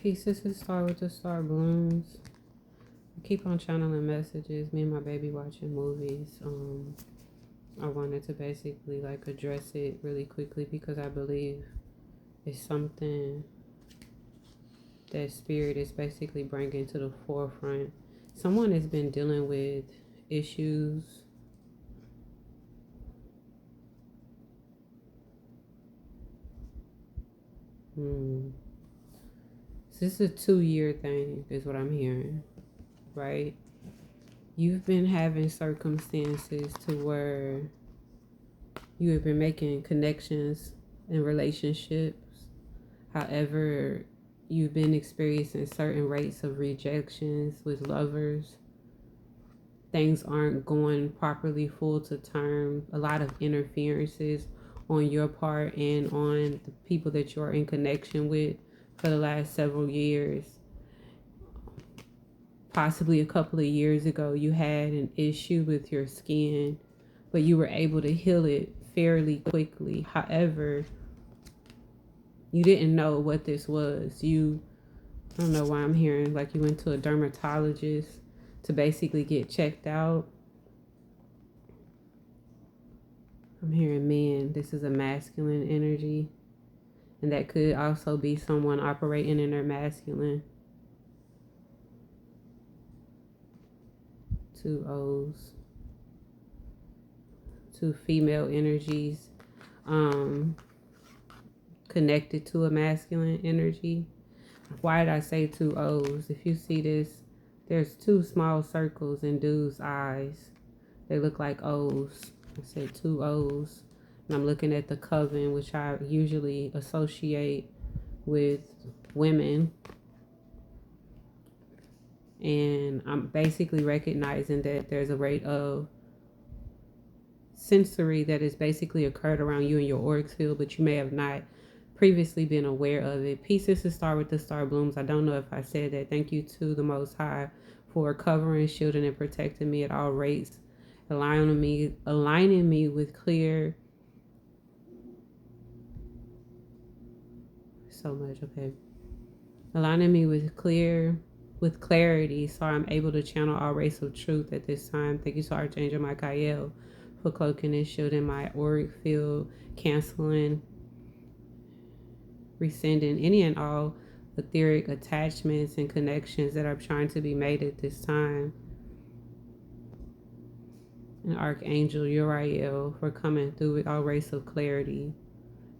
Peace, this is Star with the Star Blooms. I keep on channeling messages. Me and my baby watching movies. I wanted to basically like address it really quickly because I believe it's something that spirit is basically bringing to the forefront. Someone has been dealing with issues. This is a 2-year thing, is what I'm hearing, right? You've been having circumstances to where you have been making connections in relationships. However, you've been experiencing certain rates of rejections with lovers. Things aren't going properly full to term. A lot of interferences on your part and on the people that you're in connection with for the last several years. Possibly a couple of years ago, you had an issue with your skin, but you were able to heal it fairly quickly. However, you didn't know what this was. I don't know why I'm hearing like you went to a dermatologist to basically get checked out. I'm hearing men. This is a masculine energy. And that could also be someone operating in their masculine. 2 O's. 2 female energies connected to a masculine energy. Why did I say 2 O's? If you see this, there's 2 small circles in dude's eyes. They look like O's. I said 2 O's. And I'm looking at the coven, which I usually associate with women. And I'm basically recognizing that there's a rate of sensory that has basically occurred around you and your auric field, but you may have not previously been aware of it. Peace is to Star with the Star Blooms. I don't know if I said that. Thank you to the Most High for covering, shielding, and protecting me at all rates, aligning me with clear. So much, okay. Aligning me with clarity, so I'm able to channel all rays of truth at this time. Thank you to Archangel Michael for cloaking and shielding my auric field, canceling, rescinding any and all etheric attachments and connections that are trying to be made at this time. And Archangel Uriel for coming through with all rays of clarity.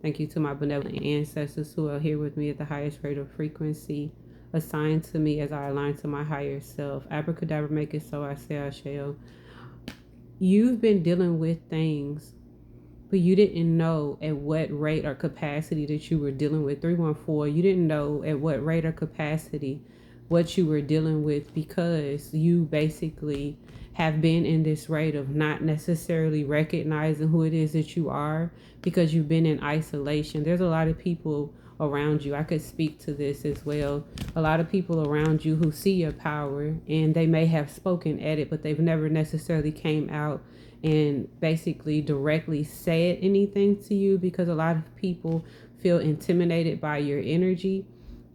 Thank you to my benevolent ancestors who are here with me at the highest rate of frequency, assigned to me as I align to my higher self. Abracadabra, make it so, I say I shall. You've been dealing with things, but you didn't know at what rate or capacity that you were dealing with. 314, you didn't know at what rate or capacity what you were dealing with because you basically have been in this rate of not necessarily recognizing who it is that you are because you've been in isolation. There's a lot of people around you. I could speak to this as well. A lot of people around you who see your power and they may have spoken at it, but they've never necessarily came out and basically directly said anything to you because a lot of people feel intimidated by your energy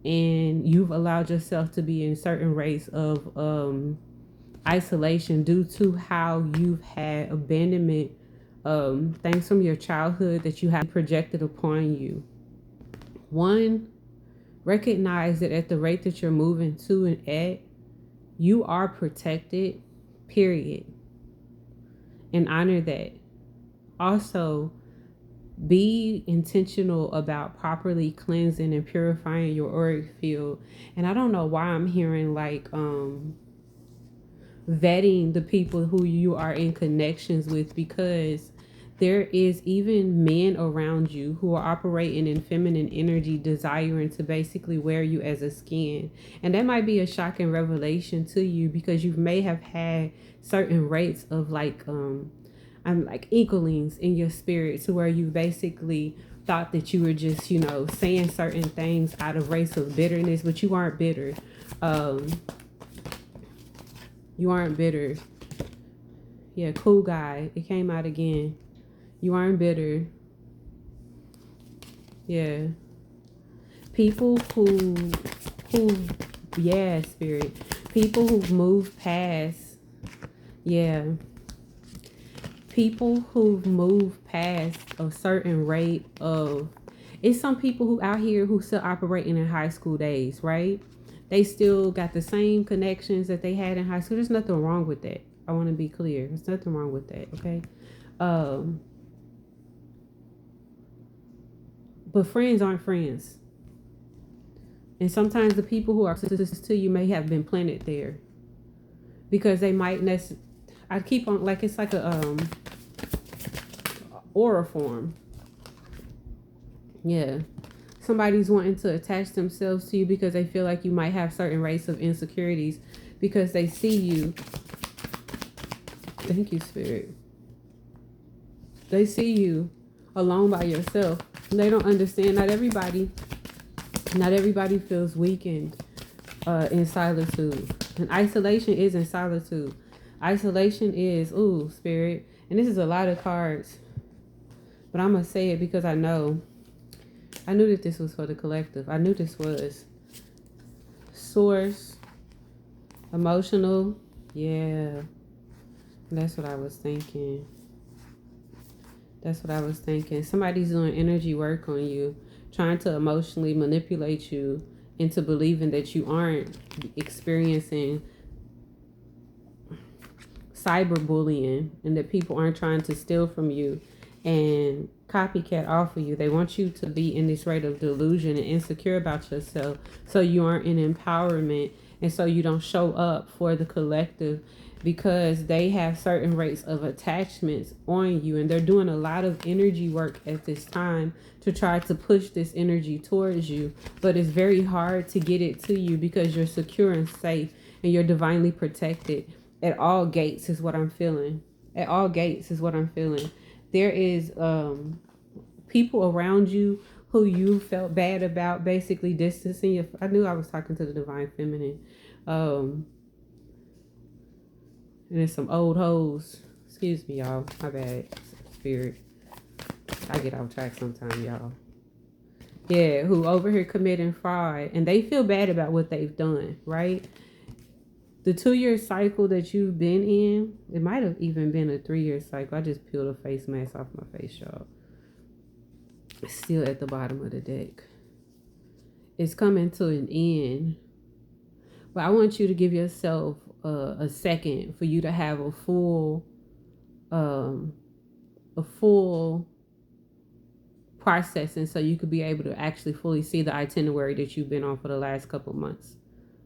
and you've allowed yourself to be in certain rates of isolation due to how you've had abandonment, things from your childhood that you have projected upon you. One, recognize that at the rate that you're moving to and at, you are protected, period. And honor that. Also, be intentional about properly cleansing and purifying your auric field. And I don't know why I'm hearing like vetting the people who you are in connections with, because there is even men around you who are operating in feminine energy, desiring to basically wear you as a skin. And that might be a shocking revelation to you because you may have had certain rates of like inklings in your spirit to where you basically thought that you were just, saying certain things out of race of bitterness, but you aren't bitter. You aren't bitter. Yeah, cool guy. It came out again. You aren't bitter. Yeah. People who who, yeah, spirit, people who've moved past, yeah, people who've moved past a certain rate of, it's some people who out here who still operating in high school days, right? They still got the same connections that they had in high school. There's nothing wrong with that. I want to be clear. There's nothing wrong with that, okay? Um, but friends aren't friends. And sometimes the people who are closest to you may have been planted there because they might I keep on, like, it's like a aura form. Yeah. Somebody's wanting to attach themselves to you because they feel like you might have certain race of insecurities because they see you. Thank you, Spirit. They see you alone by yourself. They don't understand. Not everybody feels weakened in solitude. And isolation is in solitude. Isolation is, ooh, Spirit. And this is a lot of cards. But I'm going to say it because I knew that this was for the collective. I knew this was source, emotional. Yeah. That's what I was thinking. Somebody's doing energy work on you, trying to emotionally manipulate you into believing that you aren't experiencing cyberbullying and that people aren't trying to steal from you and copycat off of you. They want you to be in this rate of delusion and insecure about yourself so you aren't in empowerment and so you don't show up for the collective because they have certain rates of attachments on you and they're doing a lot of energy work at this time to try to push this energy towards you, but it's very hard to get it to you because you're secure and safe and you're divinely protected at all gates is what I'm feeling. At all gates is what I'm feeling. There is people around you who you felt bad about basically distancing you. I knew I was talking to the divine feminine. And there's some old hoes. Excuse me, y'all. My bad. Spirit. I get off track sometime, y'all. Yeah, who over here committing fraud. And they feel bad about what they've done, right? The 2-year cycle that you've been in, it might have even been a 3-year cycle. I just peeled a face mask off my face, y'all. It's still at the bottom of the deck. It's coming to an end. But I want you to give yourself a second for you to have a full processing so you could be able to actually fully see the itinerary that you've been on for the last couple of months,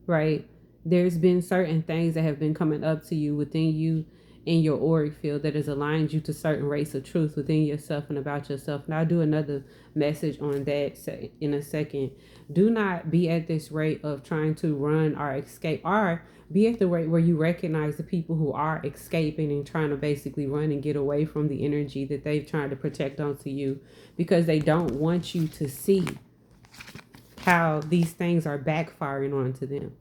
right? There's been certain things that have been coming up to you within you in your auric field that has aligned you to certain race of truth within yourself and about yourself. And I'll do another message on that in a second. Do not be at this rate of trying to run or escape, or be at the rate where you recognize the people who are escaping and trying to basically run and get away from the energy that they've tried to protect onto you because they don't want you to see how these things are backfiring onto them.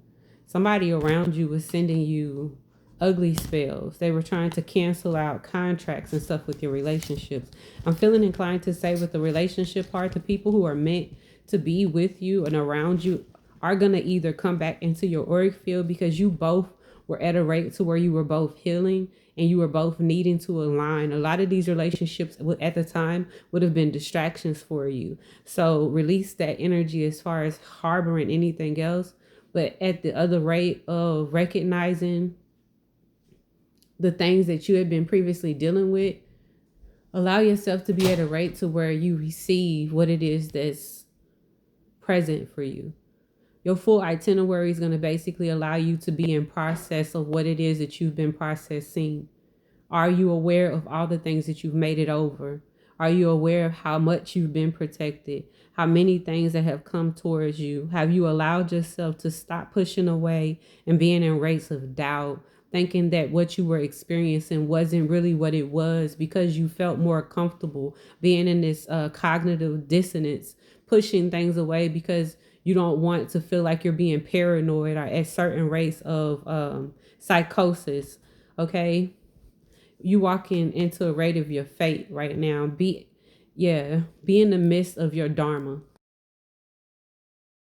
Somebody around you was sending you ugly spells. They were trying to cancel out contracts and stuff with your relationships. I'm feeling inclined to say with the relationship part, the people who are meant to be with you and around you are going to either come back into your auric field because you both were at a rate to where you were both healing and you were both needing to align. A lot of these relationships at the time would have been distractions for you. So release that energy as far as harboring anything else. But at the other rate of recognizing the things that you had been previously dealing with, allow yourself to be at a rate to where you receive what it is that's present for you. Your full itinerary is going to basically allow you to be in process of what it is that you've been processing. Are you aware of all the things that you've made it over? Are you aware of how much you've been protected? How many things that have come towards you? Have you allowed yourself to stop pushing away and being in rates of doubt, thinking that what you were experiencing wasn't really what it was because you felt more comfortable being in this cognitive dissonance, pushing things away because you don't want to feel like you're being paranoid or at certain rates of psychosis, okay? You walking into a rate of your fate right now. Be in the midst of your dharma.